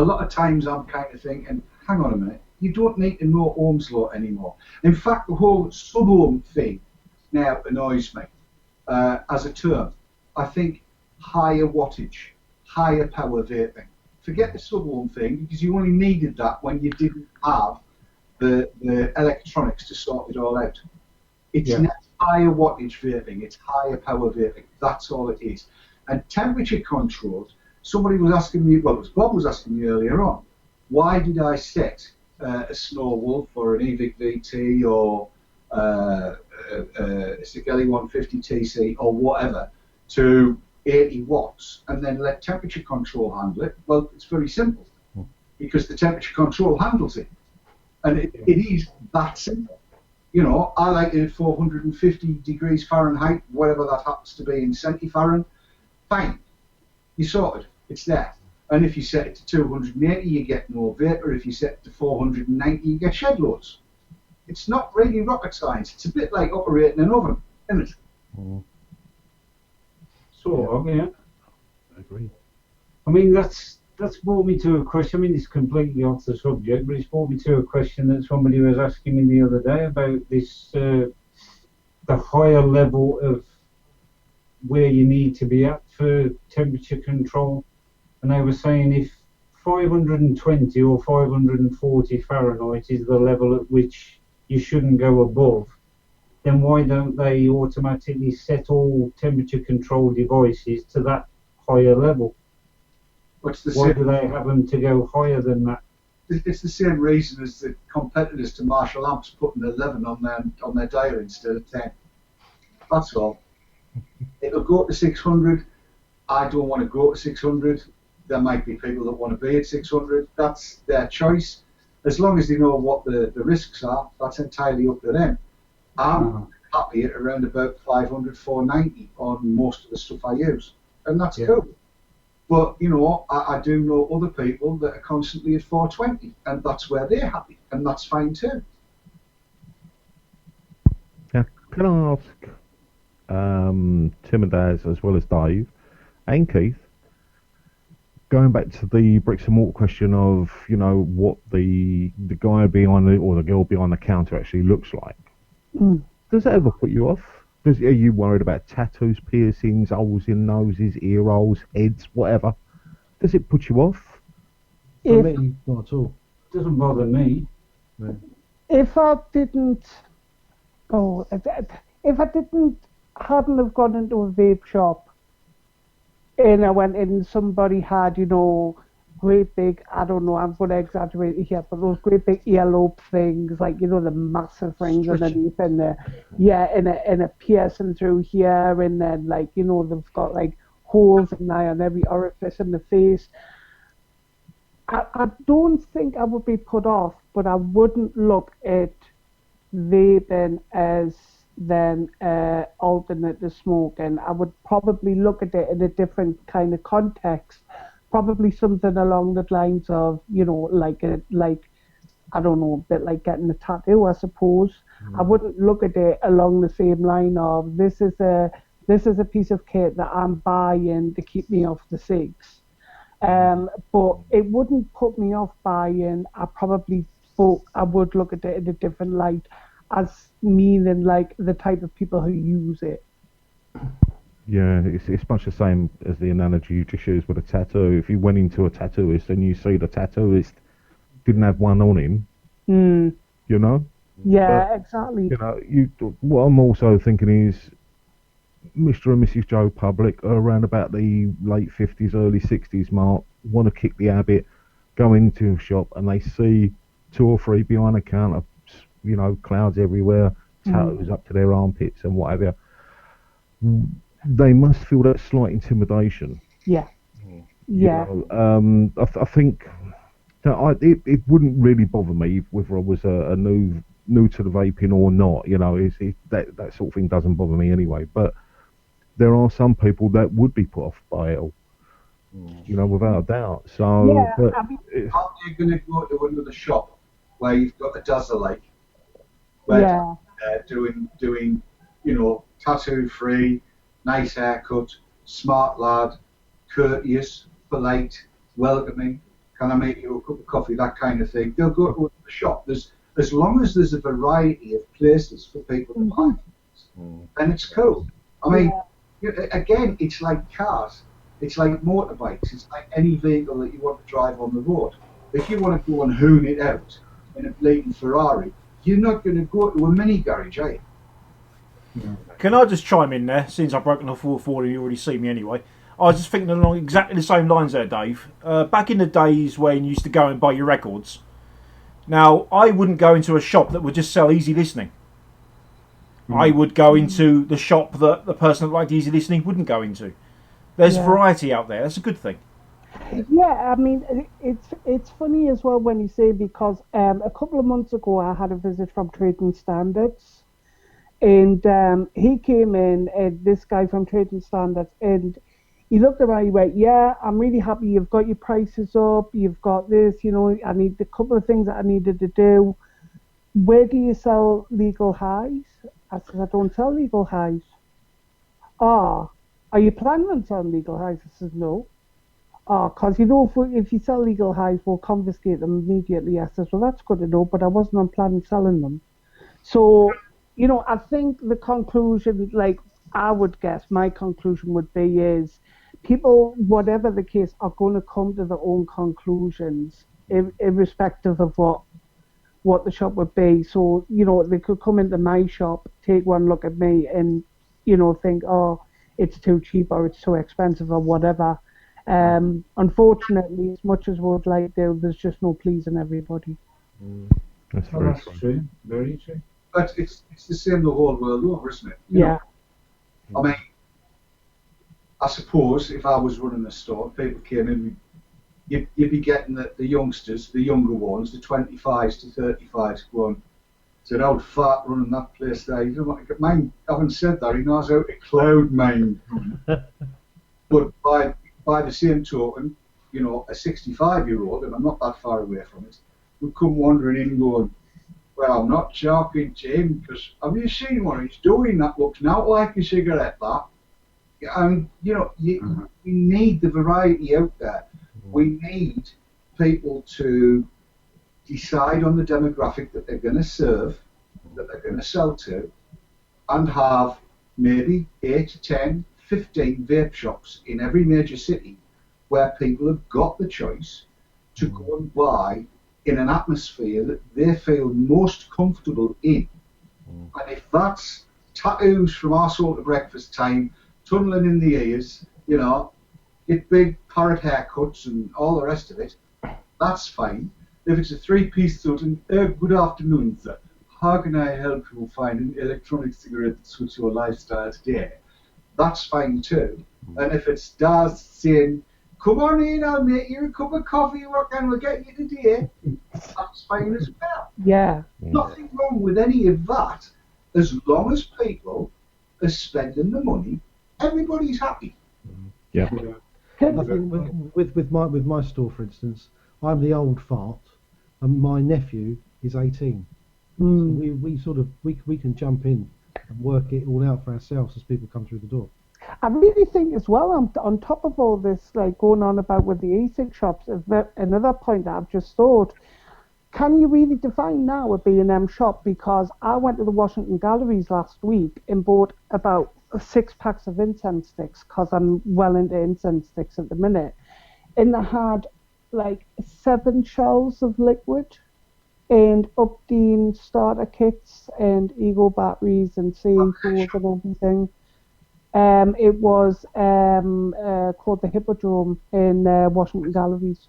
lot of times I'm kind of thinking, hang on a minute, you don't need to know Ohm's law anymore. In fact, the whole sub-ohm thing now annoys me as a term. I think higher wattage, higher power vaping. Forget the sub-ohm thing, because you only needed that when you didn't have the electronics to sort it all out. It's not higher wattage vaping, it's higher power vaping. That's all it is. And temperature controlled, somebody was asking me, well, it was Bob was asking me earlier on, why did I set a Snow Wolf or an EVIC VT or a Sigelli 150 TC or whatever to 80 watts and then let temperature control handle it? Well, it's very simple, because the temperature control handles it. And it is that simple. You know, I like it at 450 degrees Fahrenheit, whatever that happens to be in centifarad. Fine, you sorted. It's there. And if you set it to 280, you get no vapor. If you set it to 490, you get shed loads. It's not really rocket science. It's a bit like operating an oven, isn't it? Sort of, yeah. I agree. I mean, that's brought me to a question. I mean, it's completely off the subject, but it's brought me to a question that somebody was asking me the other day about this, the higher level of where you need to be at for temperature control. And they were saying if 520 or 540 Fahrenheit is the level at which you shouldn't go above, then why don't they automatically set all temperature control devices to that higher level? Why do they have them to go higher than that? It's the same reason as the competitors to Marshall Amps putting 11 on their dial instead of 10. That's all. It'll go to 600. I don't want to go to 600. There might be people that want to be at 600. That's their choice. As long as they know what the risks are, that's entirely up to them. I'm happy at around about 500, 490 on most of the stuff I use. And that's cool. But, you know, I do know other people that are constantly at 420, and that's where they're happy, and that's fine too. Yeah. Can I ask Tim and Daz, as well as Dave and Keith, going back to the bricks and mortar question of, you know, what the guy behind it or the girl behind the counter actually looks like. Does that ever put you off? Are you worried about tattoos, piercings, holes in noses, ear holes, heads, whatever? Does it put you off? For me, not at all. Doesn't bother me. No. If I didn't hadn't have gone into a vape shop and I went in and somebody had, you know, great big, I don't know, I'm going to exaggerate it here, but those great big earlobe things, like, you know, the massive rings underneath and and a piercing through here, and then, like, you know, they've got like holes in there on every orifice in the face. I don't think I would be put off, but I wouldn't look at vaping as then alternate to smoking. I would probably look at it in a different kind of context. Probably something along the lines of, you know, like I don't know, a bit like getting a tattoo, I suppose. I wouldn't look at it along the same line of this is a piece of kit that I'm buying to keep me off the cigs. But it wouldn't put me off buying. I would look at it in a different light, as meaning like the type of people who use it. Yeah, it's much the same as the analogy you just used with a tattoo. If you went into a tattooist and you see the tattooist didn't have one on him, you know? Yeah, exactly. You know, what I'm also thinking is Mr. and Mrs. Joe Public are around about the late 50s, early 60s mark, want to kick the habit, go into a shop and they see 2 or 3 behind the counter, you know, clouds everywhere, tattoos up to their armpits and whatever. They must feel that slight intimidation. Yeah. Yeah. You know, I think that it wouldn't really bother me whether I was a new to the vaping or not. You know, that sort of thing doesn't bother me anyway. But there are some people that would be put off by it all. You know, without a doubt. So, yeah, but how are you going to go to another shop where you've got a dazzle like, where doing you know, tattoo free, nice haircut, smart lad, courteous, polite, welcoming, can I make you a cup of coffee, that kind of thing. They'll go to a shop. As long as there's a variety of places for people to buy things, then it's cool. I mean, again, it's like cars. It's like motorbikes. It's like any vehicle that you want to drive on the road. If you want to go and hoon it out in a bleeding Ferrari, you're not going to go to a mini garage, are you? Can I just chime in there, since I've broken off all 4 and you already see me anyway? I was just thinking along exactly the same lines there, Dave. Back in the days when you used to go and buy your records, now I wouldn't go into a shop that would just sell easy listening. I would go into the shop that the person that liked easy listening wouldn't go into. There's variety out there. That's a good thing. Yeah, I mean, it's funny as well when you say, because a couple of months ago I had a visit from Trading Standards, and he came in, this guy from Trading Standards, and he looked around, he went, yeah, I'm really happy you've got your prices up, you've got this, you know, I need a couple of things that I needed to do. Where do you sell legal highs? I said, I don't sell legal highs. Are you planning on selling legal highs? I said, no. Because, you know, if you sell legal highs, we'll confiscate them immediately. I said, well, that's good to know, but I wasn't on planning selling them. So, you know, I think the conclusion, like, I would guess, my conclusion would be is people, whatever the case, are going to come to their own conclusions, irrespective of what the shop would be. So, you know, they could come into my shop, take one look at me and, you know, think, oh, it's too cheap or it's too expensive or whatever. Unfortunately, as much as we would like to, there's just no pleasing everybody. That's true. Very true. But it's the same the whole world over, isn't it? You know? I mean, I suppose if I was running a store, people came in, you'd be getting the youngsters, the younger ones, the 25s to 35s going, it's an old fart running that place there. You don't want to get mine. Having said that, he knows how to cloud mine. But by the same token, you know, a 65-year-old, and I'm not that far away from it, would come wandering in going, well, I'm not joking, Jim, because have you seen what he's doing? That looks not like a cigarette, that. And, you know, we need the variety out there. We need people to decide on the demographic that they're going to serve, that they're going to sell to, and have maybe 8, 10, 15 vape shops in every major city where people have got the choice to go and buy in an atmosphere that they feel most comfortable in. And if that's tattoos from arsehole to breakfast time, tunneling in the ears, you know, get big parrot haircuts and all the rest of it, that's fine. If it's a 3-piece suit and good afternoon, sir, how can I help you find an electronic cigarette that suits your lifestyle today? That's fine too. And if it's Daz saying, come on in, I'll make you a cup of coffee, and we'll get you today, that's fine as well. Yeah. Nothing wrong with any of that, as long as people are spending the money, everybody's happy. Yeah. I think with my store, for instance, I'm the old fart, and my nephew is 18. So Mm. we can jump in and work it all out for ourselves as people come through the door. I really think as well, on top of all this, like going on about with the e-cig shops, another point that I've just thought, can you really define now a B&M shop? Because I went to the Washington Galleries last week and bought about 6 packs of incense sticks because I'm well into incense sticks at the minute. And they had like 7 shelves of liquid and Updean starter kits and Eagle batteries and CE4s and everything. It was called the Hippodrome in Washington Galleries.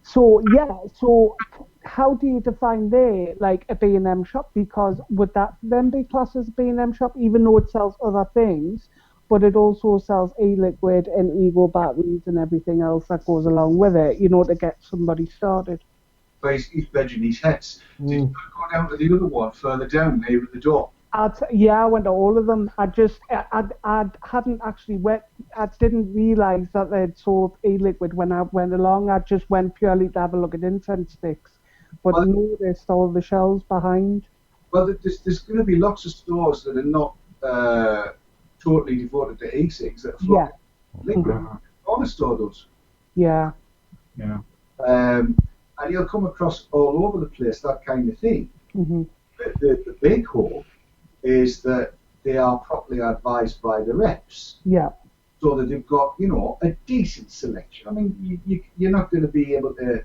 So yeah, so how do you define there like a B&M shop? Because would that then be classed as a B&M shop, even though it sells other things, but it also sells e-liquid and Eagle batteries and everything else that goes along with it, you know, to get somebody started. But he's bedging his heads. So he's got to go down to the other one further down near the door. Yeah, I went to all of them. I hadn't actually went. I didn't realise that they'd sold e-liquid when I went along. I just went purely to have a look at incense sticks, but noticed all the shelves behind. Well, there's going to be lots of stores that are not totally devoted to e-cigs that are flocking liquid. Corner store does. Yeah. Yeah. And you'll come across all over the place that kind of thing. Mm-hmm. The big hope is that they are properly advised by the reps. Yeah. So that they've got, you know, a decent selection. I mean, you're not going to be able to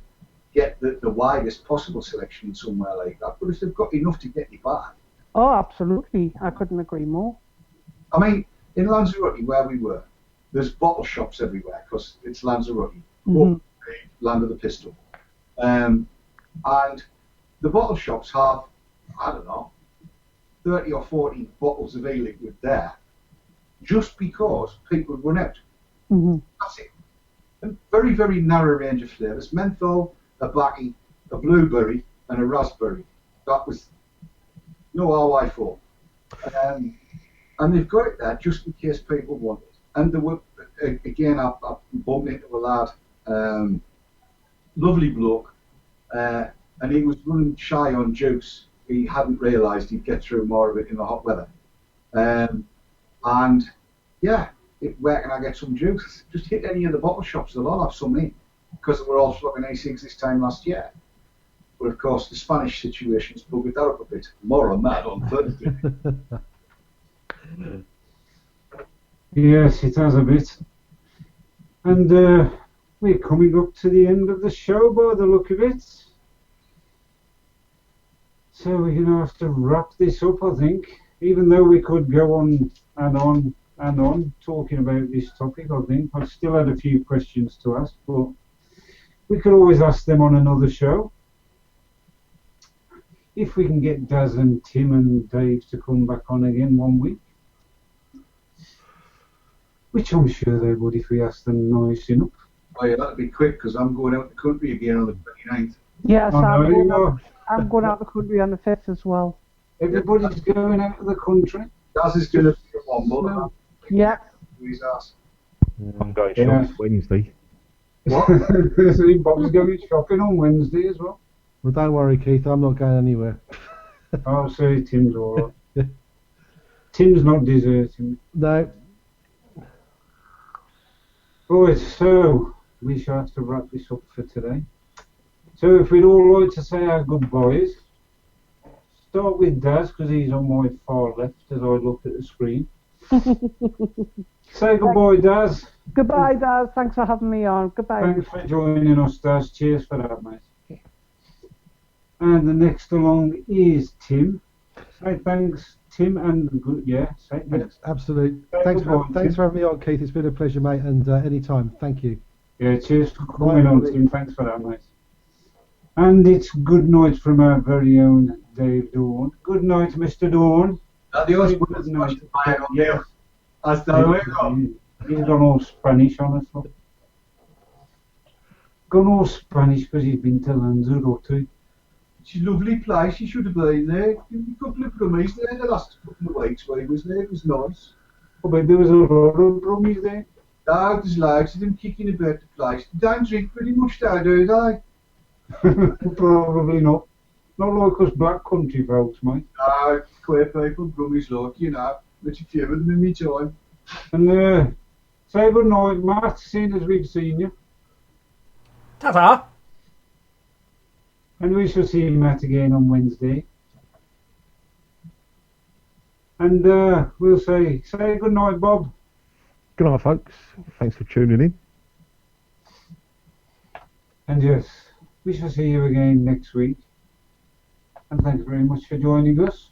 get the widest possible selection somewhere like that, but if they've got enough to get you by. Oh, absolutely. I couldn't agree more. I mean, in Lanzarote, where we were, there's bottle shops everywhere because it's Lanzarote, land of the pistol. And the bottle shops have, I don't know, 30 or 40 bottles of e-liquid there, just because people run out. Mm-hmm. That's it. And very, very narrow range of flavours: menthol, a blackie, a blueberry, and a raspberry. That was no RY4. And they've got it there just in case people want it. And there were, again, I bumped into a lad, lovely bloke, and he was running shy on juice. He hadn't realised he'd get through more of it in the hot weather. And yeah, where can I get some juice? Just hit any of the bottle shops, they'll all have some in, because they were all flocking e-cigs this time last year. But of course, the Spanish situation's buggered that up a bit. More on that on Thursday. Yes, it has a bit. And we're coming up to the end of the show by the look of it. So we're going to have to wrap this up, I think. Even though we could go on and on and on talking about this topic, I think. I've still had a few questions to ask, but we could always ask them on another show. If we can get Daz and Tim and Dave to come back on again one week. Which I'm sure they would if we asked them nice enough. Oh yeah, that'd be quick, because I'm going out the country again on the 29th. Yes, Oh, I'm going out the country on the 5th as well. Everybody's going out of the country. Daz is going to be on board. Yeah. His ass. I'm going shopping Wednesday. What? So Bob's going shopping on Wednesday as well. Well, don't worry, Keith. I'm not going anywhere. I'll say Tim's all right. Tim's not deserting. No. Right, so we shall have to wrap this up for today. So if we'd all like to say our goodbyes, start with Daz, because he's on my far left as I look at the screen. Say goodbye, Daz. Goodbye, Daz. Thanks for having me on. Goodbye. Thanks for joining us, Daz. Cheers for that, mate. And the next along is Tim. Say thanks, Tim, and say thanks. Absolutely. Say Thanks goodbye, for having me on, Keith. It's been a pleasure, mate, and any time. Thank you. Yeah, cheers for coming on, Tim. Thanks for that, mate. And it's good night from our very own Dave Dawn. Good night, Mr. Dawn. Adios, good night. Yeah. Hasta luego. He's gone all Spanish on us. Gone all Spanish because he's been to Lanzarote. It's a lovely place. He should have been there. A couple of brummies there the last couple of weeks while he was there. It was nice. I bet there was a lot of brummies there. Oh, there's loads of them kicking about the place. They don't drink pretty much, though, do they? Probably not. Not like us black country folks, mate. Queer people, brummies luck, you know. But a few of them in me time. And say good night, Matt, seeing as we've seen you. Ta-ta! And we shall see Matt again on Wednesday. And we'll say good night, Bob. Good night, folks. Thanks for tuning in. And yes, we shall see you again next week. And thanks very much for joining us.